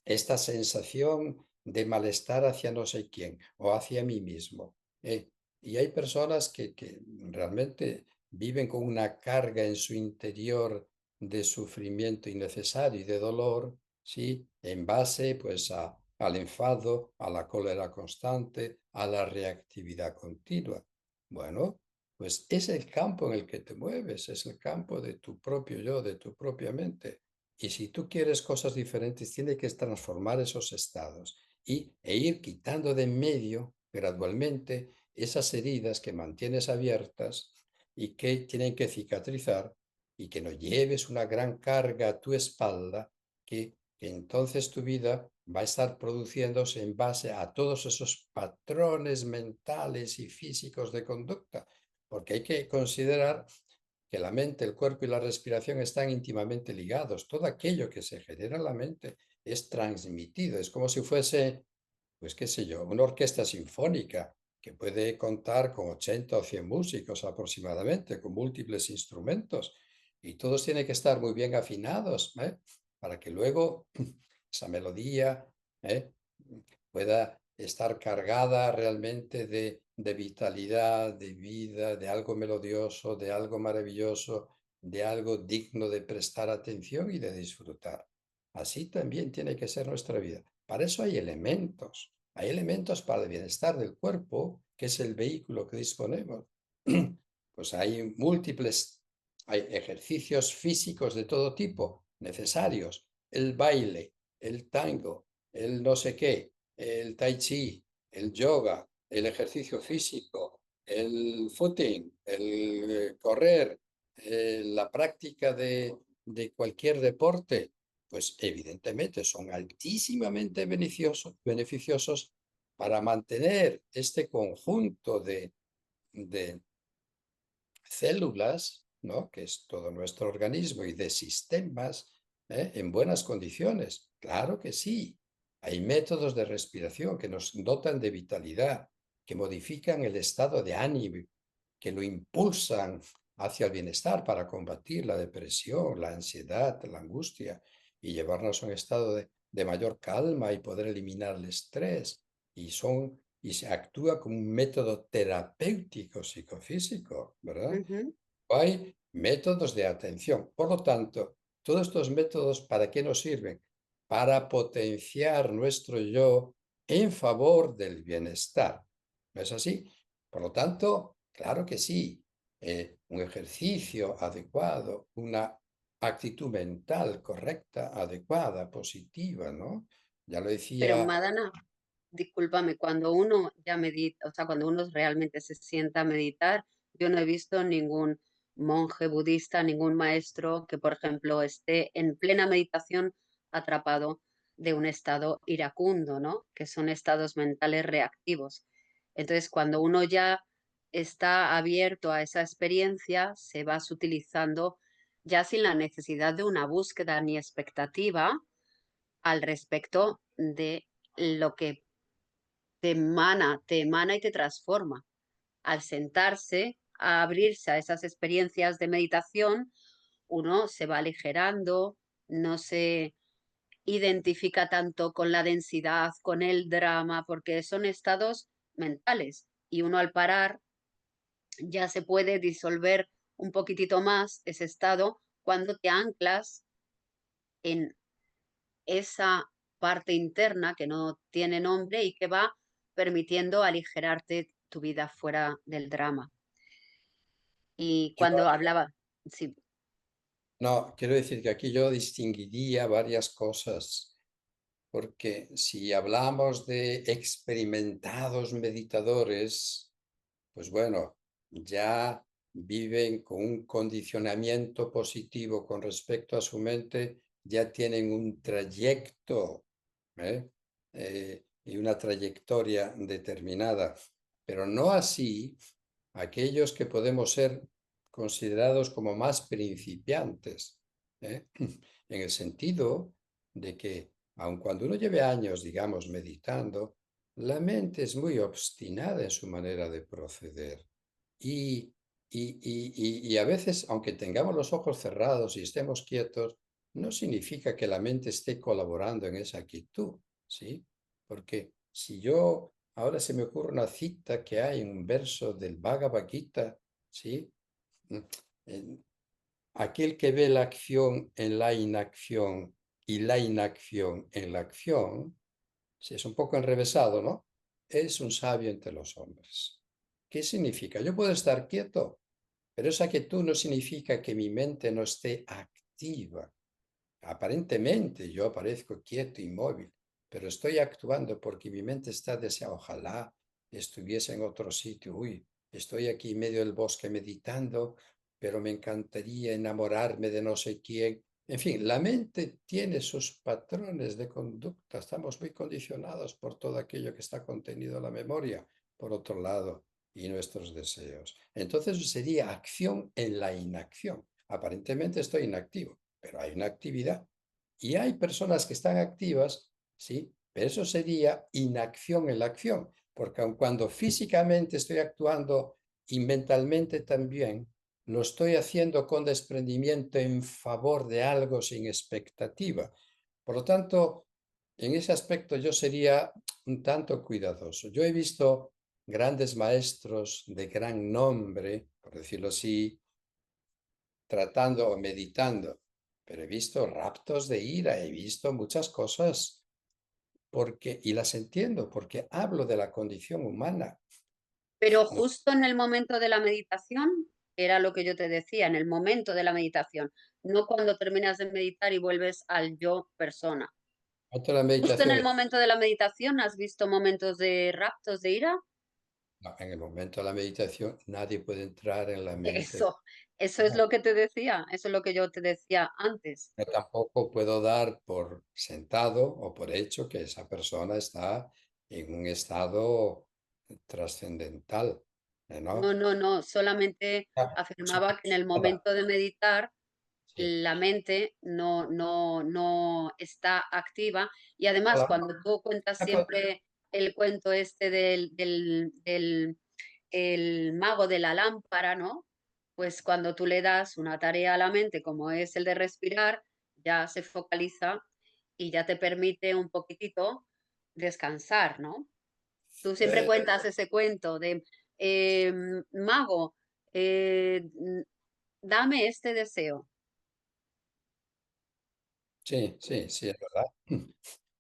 Speaker 2: esta sensación de malestar hacia no sé quién o hacia mí mismo. Y hay personas que realmente viven con una carga en su interior de sufrimiento innecesario y de dolor, ¿sí? En base pues al enfado, a la cólera constante, a la reactividad continua. Bueno, pues es el campo en el que te mueves, es el campo de tu propio yo, de tu propia mente. Y si tú quieres cosas diferentes, tienes que transformar esos estados e ir quitando de en medio gradualmente esas heridas que mantienes abiertas y que tienen que cicatrizar, y que no lleves una gran carga a tu espalda, que entonces tu vida va a estar produciéndose en base a todos esos patrones mentales y físicos de conducta, porque hay que considerar que la mente, el cuerpo y la respiración están íntimamente ligados. Todo aquello que se genera en la mente es transmitido. Es como si fuese, pues qué sé yo, una orquesta sinfónica que puede contar con 80 o 100 músicos aproximadamente, con múltiples instrumentos. Y todos tienen que estar muy bien afinados, para que luego esa melodía, ¿eh? pueda estar cargada realmente de vitalidad, de vida, de algo melodioso, de algo maravilloso, de algo digno de prestar atención y de disfrutar. Así también tiene que ser nuestra vida. Para eso hay elementos. Hay elementos para el bienestar del cuerpo, que es el vehículo que disponemos. Pues hay múltiples, hay ejercicios físicos de todo tipo necesarios. El baile, el tango, el no sé qué, el tai chi, el yoga, el ejercicio físico, el footing, el correr, la práctica de cualquier deporte, pues evidentemente son altísimamente beneficiosos para mantener este conjunto de células, ¿no? Que es todo nuestro organismo, y de sistemas, en buenas condiciones. Claro que sí. Hay métodos de respiración que nos dotan de vitalidad, que modifican el estado de ánimo, que lo impulsan hacia el bienestar para combatir la depresión, la ansiedad, la angustia y llevarnos a un estado de mayor calma y poder eliminar el estrés. Y se actúa como un método terapéutico psicofísico, ¿verdad?
Speaker 1: Ujú.
Speaker 2: Hay métodos de atención. Por lo tanto, todos estos métodos, ¿para qué nos sirven? Para potenciar nuestro yo en favor del bienestar. ¿No es así? Por lo tanto, claro que sí, un ejercicio adecuado, una actitud mental correcta, adecuada, positiva, ¿no? Ya lo
Speaker 1: Pero
Speaker 2: decía.
Speaker 1: Madana, discúlpame, cuando uno ya medita, o sea, cuando uno realmente se sienta a meditar, yo no he visto ningún monje budista, ningún maestro que, por ejemplo, esté en plena meditación atrapado de un estado iracundo, ¿no? Que son estados mentales reactivos. Entonces, cuando uno ya está abierto a esa experiencia, se va sutilizando ya sin la necesidad de una búsqueda ni expectativa al respecto de lo que te emana y te transforma. Al sentarse, a abrirse a esas experiencias de meditación, uno se va aligerando, no se identifica tanto con la densidad, con el drama, porque son estados mentales y uno al parar ya se puede disolver un poquitito más ese estado cuando te anclas en esa parte interna que no tiene nombre y que va permitiendo aligerarte tu vida fuera del drama. Y
Speaker 2: Yo
Speaker 1: cuando hablaba, sí,
Speaker 2: no, quiero decir que aquí yo distinguiría varias cosas. Porque si hablamos de experimentados meditadores, pues bueno, ya viven con un condicionamiento positivo con respecto a su mente, ya tienen un trayecto, ¿eh? Y una trayectoria determinada, pero no así aquellos que podemos ser considerados como más principiantes, ¿eh? En el sentido de que, aun cuando uno lleve años, digamos, meditando, la mente es muy obstinada en su manera de proceder. Y, y a veces, aunque tengamos los ojos cerrados y estemos quietos, no significa que la mente esté colaborando en esa quietud, ¿sí? Porque si yo, ahora se me ocurre una cita que hay en un verso del Bhagavad Gita, ¿sí? Mm, en- Aquel que ve la acción en la inacción y la inacción en la acción, si es un poco enrevesado, ¿no? Es un sabio entre los hombres. ¿Qué significa? Yo puedo estar quieto, pero esa quietud no significa que mi mente no esté activa. Aparentemente yo aparezco quieto, inmóvil, pero estoy actuando porque mi mente está deseando. Ojalá estuviese en otro sitio. Uy, estoy aquí en medio del bosque meditando, pero me encantaría enamorarme de no sé quién. En fin, la mente tiene sus patrones de conducta. Estamos muy condicionados por todo aquello que está contenido en la memoria, por otro lado, y nuestros deseos. Entonces sería acción en la inacción. Aparentemente estoy inactivo, pero hay una actividad. Y hay personas que están activas, ¿sí? Pero eso sería inacción en la acción, porque aun cuando físicamente estoy actuando y mentalmente también, lo estoy haciendo con desprendimiento en favor de algo sin expectativa. Por lo tanto, en ese aspecto yo sería un tanto cuidadoso. Yo he visto grandes maestros de gran nombre, por decirlo así, tratando o meditando, pero he visto raptos de ira, he visto muchas cosas porque, y las entiendo porque hablo de la condición humana.
Speaker 1: pero
Speaker 2: No,
Speaker 1: justo en el momento de la meditación, era lo que yo te decía, en el momento de la meditación, no cuando terminas de meditar y vuelves al yo persona.
Speaker 2: otra
Speaker 1: Justo en
Speaker 2: meditación
Speaker 1: el momento de la meditación, ¿has visto momentos de raptos de ira?
Speaker 2: No, en el momento de la meditación nadie puede entrar en la mente.
Speaker 1: Eso, eso es
Speaker 2: No,
Speaker 1: lo que te decía, eso es lo que yo te decía antes.
Speaker 2: yo tampoco puedo dar por sentado o por hecho que esa persona está en un estado trascendental,
Speaker 1: No,
Speaker 2: ¿no?
Speaker 1: no, no, solamente
Speaker 2: Ah,
Speaker 1: afirmaba que en el
Speaker 2: nada,
Speaker 1: momento de meditar
Speaker 2: sí.
Speaker 1: la mente no está activa y además
Speaker 2: Hola.
Speaker 1: cuando tú cuentas siempre el cuento este del el mago de la lámpara, ¿no? Pues cuando tú le das una tarea a la mente como es el de respirar, ya se focaliza y ya te permite un poquitito descansar, ¿no? Tú siempre
Speaker 2: Eh,
Speaker 1: cuentas ese cuento de mago, dame este deseo.
Speaker 2: sí, sí, sí, es verdad.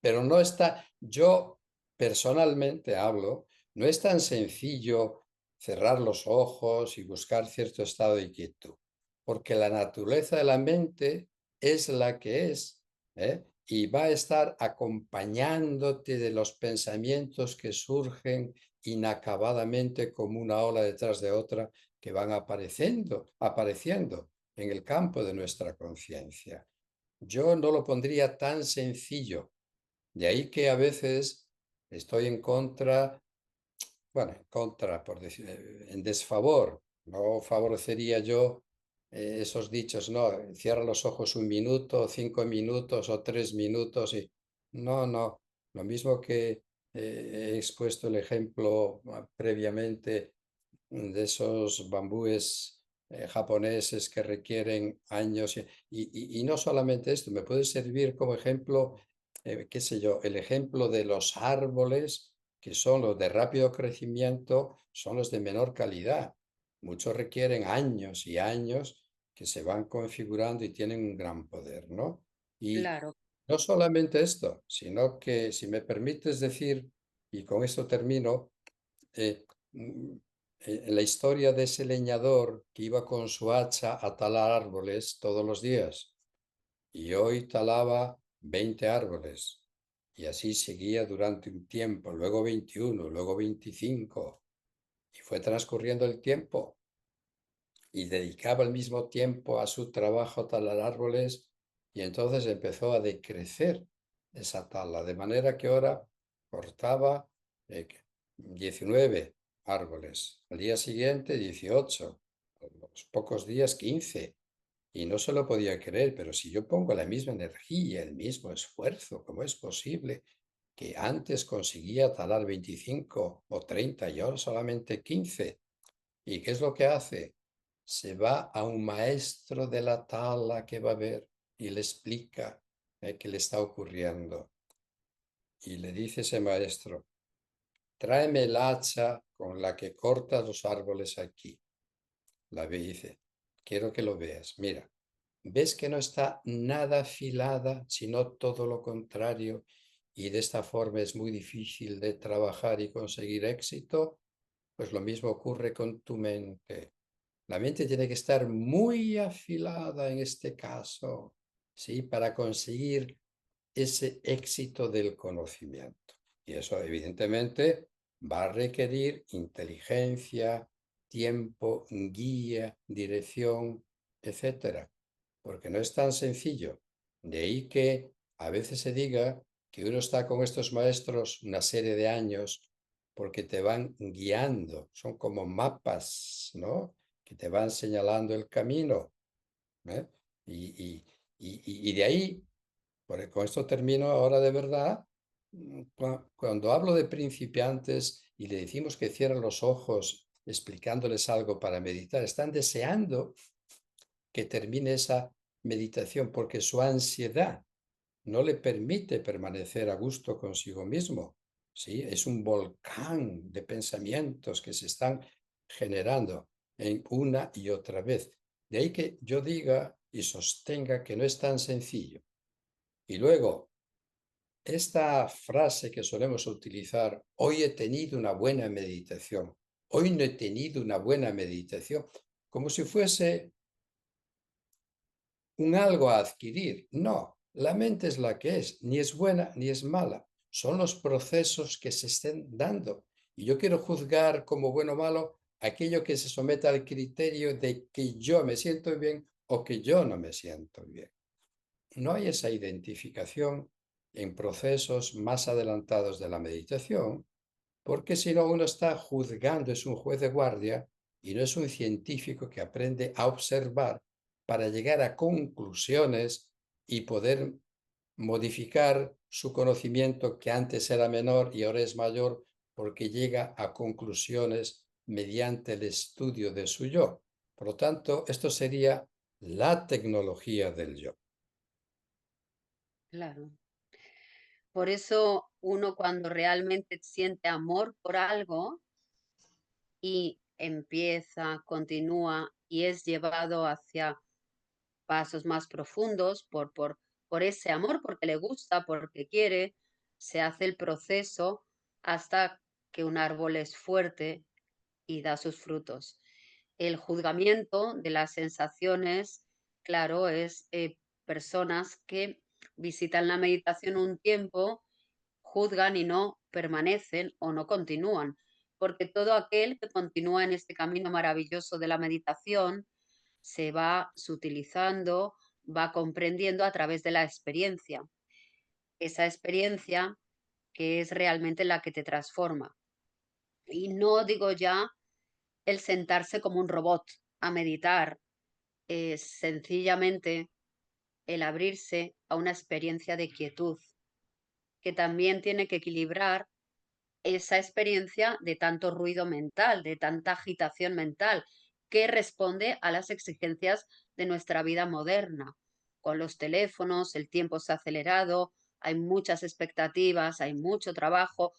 Speaker 2: Pero no está, yo personalmente hablo, no es tan sencillo cerrar los ojos y buscar cierto estado de quietud, porque la naturaleza de la mente es la que es, ¿eh? Y va a estar acompañándote de los pensamientos que surgen inacabadamente como una ola detrás de otra que van apareciendo en el campo de nuestra conciencia. Yo no lo pondría tan sencillo. De ahí que a veces estoy en contra, bueno, en contra, por decir, en desfavor. No favorecería yo esos dichos, no, cierra los ojos un minuto, 5 minutos o 3 minutos. Y... No, no. Lo mismo que he expuesto el ejemplo previamente de esos bambúes japoneses que requieren años. Y no solamente esto, me puede servir como ejemplo, qué sé yo, el ejemplo de los árboles, que son los de rápido crecimiento, son los de menor calidad. Muchos requieren años y años que se van configurando y tienen un gran poder, ¿no? Y
Speaker 1: Claro,
Speaker 2: no solamente esto, sino que, si me permites decir, y con esto termino, eh, mm, en la historia de ese leñador que iba con su hacha a talar árboles todos los días y hoy talaba 20 árboles y así seguía durante un tiempo, luego 21, luego 25 y fue transcurriendo el tiempo y dedicaba el mismo tiempo a su trabajo a talar árboles y entonces empezó a decrecer esa tala, de manera que ahora cortaba 19 árboles, al día siguiente 18, a los pocos días 15 y no se lo podía creer, pero si yo pongo la misma energía, el mismo esfuerzo, ¿cómo es posible que antes conseguía talar 25 o 30 y ahora solamente 15? ¿Y qué es lo que hace? Se va a un maestro de la tala que va a ver y le explica qué le está ocurriendo. Y le dice ese maestro, tráeme el hacha con la que cortas los árboles aquí. La ve y dice, quiero que lo veas. Mira, ¿ves que no está nada afilada, sino todo lo contrario? Y de esta forma es muy difícil de trabajar y conseguir éxito. Pues lo mismo ocurre con tu mente. La mente tiene que estar muy afilada en este caso, ¿sí? Para conseguir ese éxito del conocimiento. Y eso evidentemente va a requerir inteligencia, tiempo, guía, dirección, etcétera, porque no es tan sencillo. De ahí que a veces se diga que uno está con estos maestros una serie de años porque te van guiando, son como mapas, ¿no? Que te van señalando el camino, ¿eh? Y, y de ahí con esto termino ahora de verdad. Cuando hablo de principiantes y le decimos que cierren los ojos explicándoles algo para meditar, están deseando que termine esa meditación porque su ansiedad no le permite permanecer a gusto consigo mismo. ¿Sí? Es un volcán de pensamientos que se están generando en una y otra vez. De ahí que yo diga y sostenga que no es tan sencillo. Y luego, esta frase que solemos utilizar, hoy he tenido una buena meditación, hoy no he tenido una buena meditación, como si fuese un algo a adquirir. No, la mente es la que es, ni es buena ni es mala, son los procesos que se estén dando Y yo quiero juzgar como bueno o malo aquello que se someta al criterio de que yo me siento bien o que yo no me siento bien. No hay esa identificación en procesos más adelantados de la meditación, porque si no uno está juzgando, es un juez de guardia y no es un científico que aprende a observar para llegar a conclusiones y poder modificar su conocimiento que antes era menor y ahora es mayor porque llega a conclusiones mediante el estudio de su yo. Por lo tanto, esto sería la tecnología del yo.
Speaker 1: Claro. Por eso uno cuando realmente siente amor por algo y empieza, continúa y es llevado hacia pasos más profundos por ese amor, porque le gusta, porque quiere, se hace el proceso hasta que un árbol es fuerte y da sus frutos. El juzgamiento de las sensaciones, claro, es personas que visitan la meditación un tiempo, juzgan y no permanecen o no continúan, porque todo aquel que continúa en este camino maravilloso de la meditación se va sutilizando, va comprendiendo a través de la experiencia. Esa experiencia que es realmente la que te transforma. Y no digo ya el sentarse como un robot a meditar, es sencillamente el abrirse a una experiencia de quietud, que también tiene que equilibrar esa experiencia de tanto ruido mental, de tanta agitación mental, que responde a las exigencias de nuestra vida moderna. Con los teléfonos, el tiempo se ha acelerado, hay muchas expectativas, hay mucho trabajo,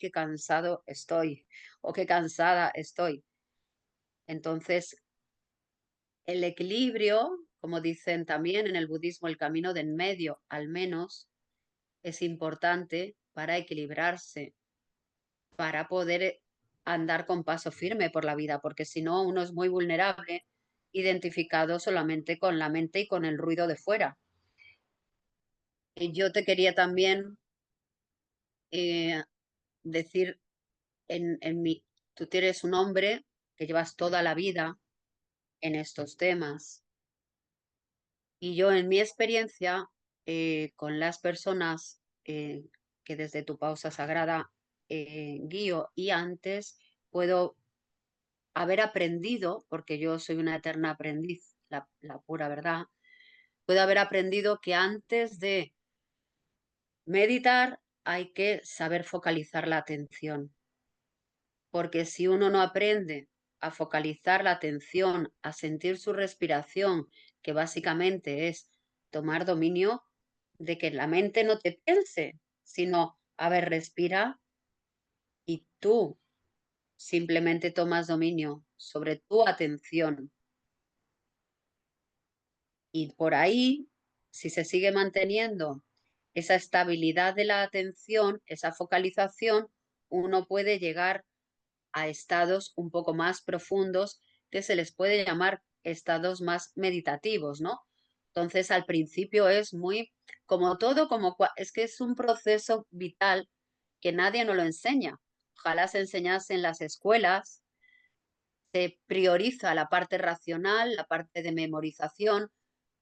Speaker 1: qué cansado estoy o qué cansada estoy. Entonces, el equilibrio, como dicen también en el budismo, el camino de en medio, al menos, es importante para equilibrarse, para poder andar con paso firme por la vida, porque si no, uno es muy vulnerable, identificado solamente con la mente y con el ruido de fuera. Y yo te quería también eh, decir, tú tienes un hombre que llevas toda la vida en estos temas. Y yo en mi experiencia con las personas que desde tu pausa sagrada guío y antes puedo haber aprendido, porque yo soy una eterna aprendiz, la pura verdad, puedo haber aprendido que antes de meditar hay que saber focalizar la atención, porque si uno no aprende a focalizar la atención, a sentir su respiración, que básicamente es tomar dominio de que la mente no te piense, sino, a ver, respira y tú simplemente tomas dominio sobre tu atención. Y por ahí, si se sigue manteniendo esa estabilidad de la atención, esa focalización, uno puede llegar a estados un poco más profundos que se les puede llamar estados más meditativos, ¿no? Entonces, al principio es muy, como todo, es que es un proceso vital que nadie nos lo enseña. Ojalá se enseñase en las escuelas, se prioriza la parte racional, la parte de memorización,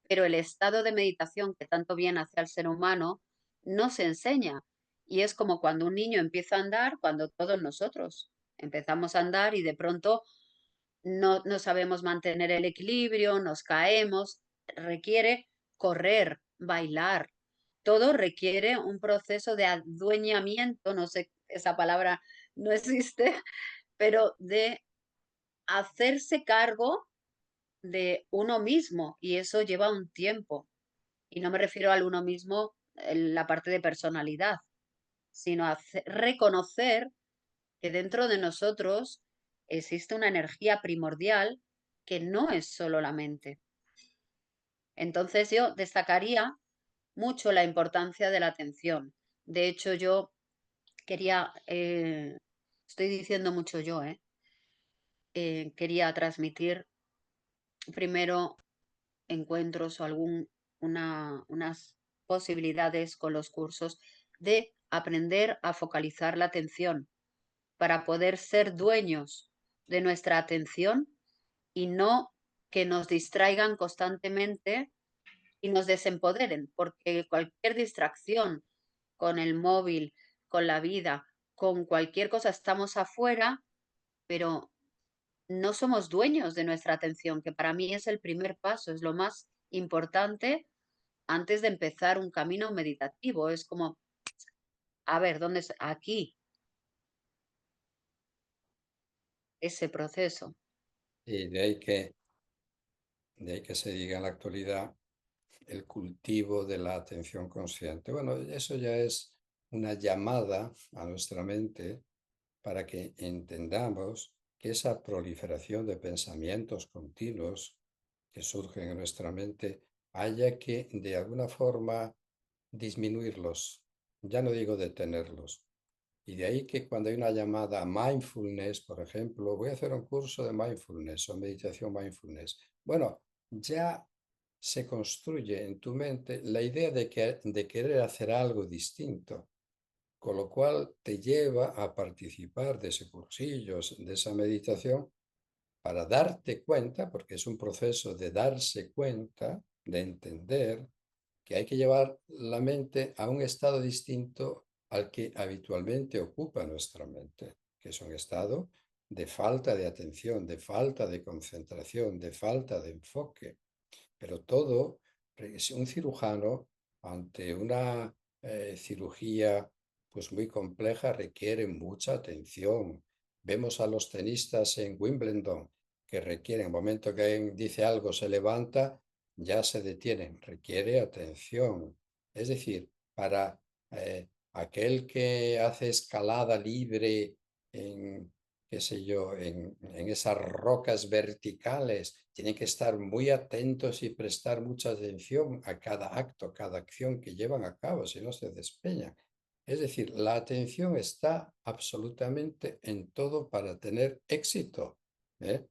Speaker 1: pero el estado de meditación que tanto bien hace al ser humano no se enseña. Y es como cuando un niño empieza a andar, cuando todos nosotros empezamos a andar y de pronto no sabemos mantener el equilibrio, nos caemos, requiere correr, bailar. Todo requiere un proceso de adueñamiento, no sé, esa palabra no existe, pero de hacerse cargo de uno mismo y eso lleva un tiempo. Y no me refiero al uno mismo en la parte de personalidad, sino a reconocer que dentro de nosotros existe una energía primordial que no es solo la mente. Entonces yo destacaría mucho la importancia de la atención. De hecho, yo quería, estoy diciendo mucho yo, quería transmitir primero encuentros o unas posibilidades con los cursos de aprender a focalizar la atención para poder ser dueños de nuestra atención y no que nos distraigan constantemente y nos desempoderen, porque cualquier distracción con el móvil, con la vida, con cualquier cosa, estamos afuera, pero no somos dueños de nuestra atención, que para mí es el primer paso, es lo más importante antes de empezar un camino meditativo. Es como, a ver, ¿dónde es? Aquí, ese proceso.
Speaker 2: Y de ahí que se diga en la actualidad el cultivo de la atención consciente. Bueno, eso ya es una llamada a nuestra mente para que entendamos que esa proliferación de pensamientos continuos que surgen en nuestra mente haya que de alguna forma disminuirlos, ya no digo detenerlos. Y de ahí que cuando hay una llamada a mindfulness, por ejemplo, voy a hacer un curso de mindfulness o meditación mindfulness. Bueno, ya se construye en tu mente la idea de querer hacer algo distinto, con lo cual te lleva a participar de ese cursillo, de esa meditación, para darte cuenta, porque es un proceso de darse cuenta, de entender que hay que llevar la mente a un estado distinto al que habitualmente ocupa nuestra mente, que es un estado de falta de atención, de falta de concentración, de falta de enfoque. Pero todo, es un cirujano ante una cirugía pues muy compleja requiere mucha atención. Vemos a los tenistas en Wimbledon que requieren, en el momento que alguien dice algo, se levanta, ya se detienen, requiere atención. Es decir, para aquel que hace escalada libre en, qué sé yo, en esas rocas verticales, tienen que estar muy atentos y prestar mucha atención a cada acto, cada acción que llevan a cabo, si no se despeñan. Es decir, la atención está absolutamente en todo para tener éxito. ¿Eh?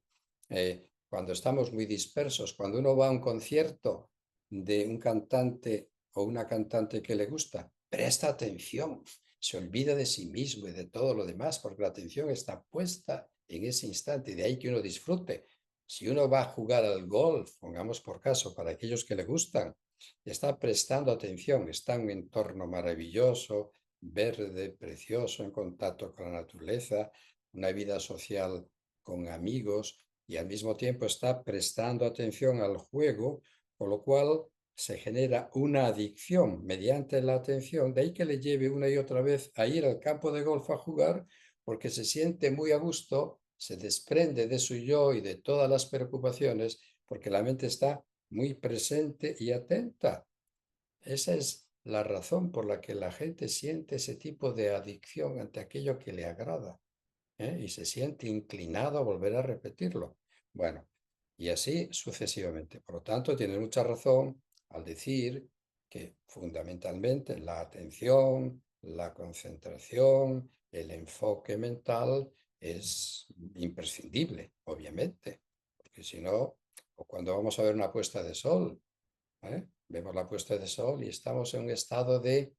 Speaker 2: Cuando estamos muy dispersos, cuando uno va a un concierto de un cantante o una cantante que le gusta, presta atención, se olvida de sí mismo y de todo lo demás, porque la atención está puesta en ese instante, de ahí que uno disfrute. Si uno va a jugar al golf, pongamos por caso, para aquellos que le gustan, está prestando atención, está en un entorno maravilloso, verde, precioso, en contacto con la naturaleza, una vida social con amigos y al mismo tiempo está prestando atención al juego, con lo cual se genera una adicción mediante la atención, de ahí que le lleve una y otra vez a ir al campo de golf a jugar, porque se siente muy a gusto, se desprende de su yo y de todas las preocupaciones, porque la mente está muy presente y atenta. Esa es la razón por la que la gente siente ese tipo de adicción ante aquello que le agrada, ¿eh? Y se siente inclinado a volver a repetirlo. Bueno, y así sucesivamente. Por lo tanto, tiene mucha razón al decir que fundamentalmente la atención, la concentración, el enfoque mental es imprescindible, obviamente, porque si no, o cuando vamos a ver una puesta de sol, ¿eh? Vemos la puesta de sol y estamos en un estado de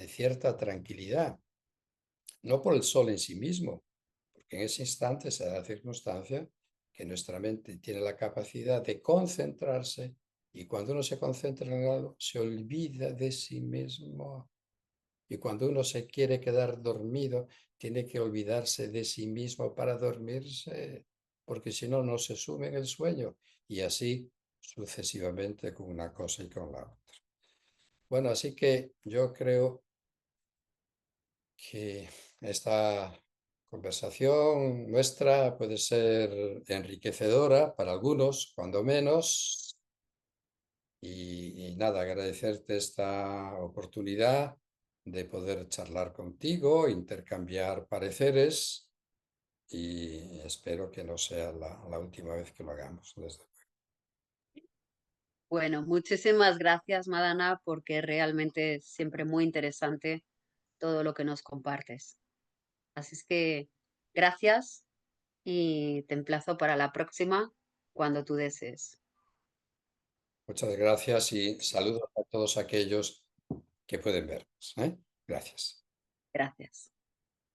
Speaker 2: cierta tranquilidad, no por el sol en sí mismo, porque en ese instante se da la circunstancia que nuestra mente tiene la capacidad de concentrarse y cuando uno se concentra en algo, se olvida de sí mismo. Y cuando uno se quiere quedar dormido, tiene que olvidarse de sí mismo para dormirse, porque si no, no se sume en el sueño. Y así sucesivamente con una cosa y con la otra. Bueno, así que yo creo que esta conversación nuestra puede ser enriquecedora para algunos, cuando menos, y nada, agradecerte esta oportunidad de poder charlar contigo, intercambiar pareceres y espero que no sea la última vez que lo hagamos.
Speaker 1: Bueno, muchísimas gracias, Madana, porque realmente es siempre muy interesante todo lo que nos compartes. Así es que gracias y te emplazo para la próxima cuando tú desees.
Speaker 2: Muchas gracias y saludos a todos aquellos que pueden vernos, ¿eh? Gracias.
Speaker 1: Gracias.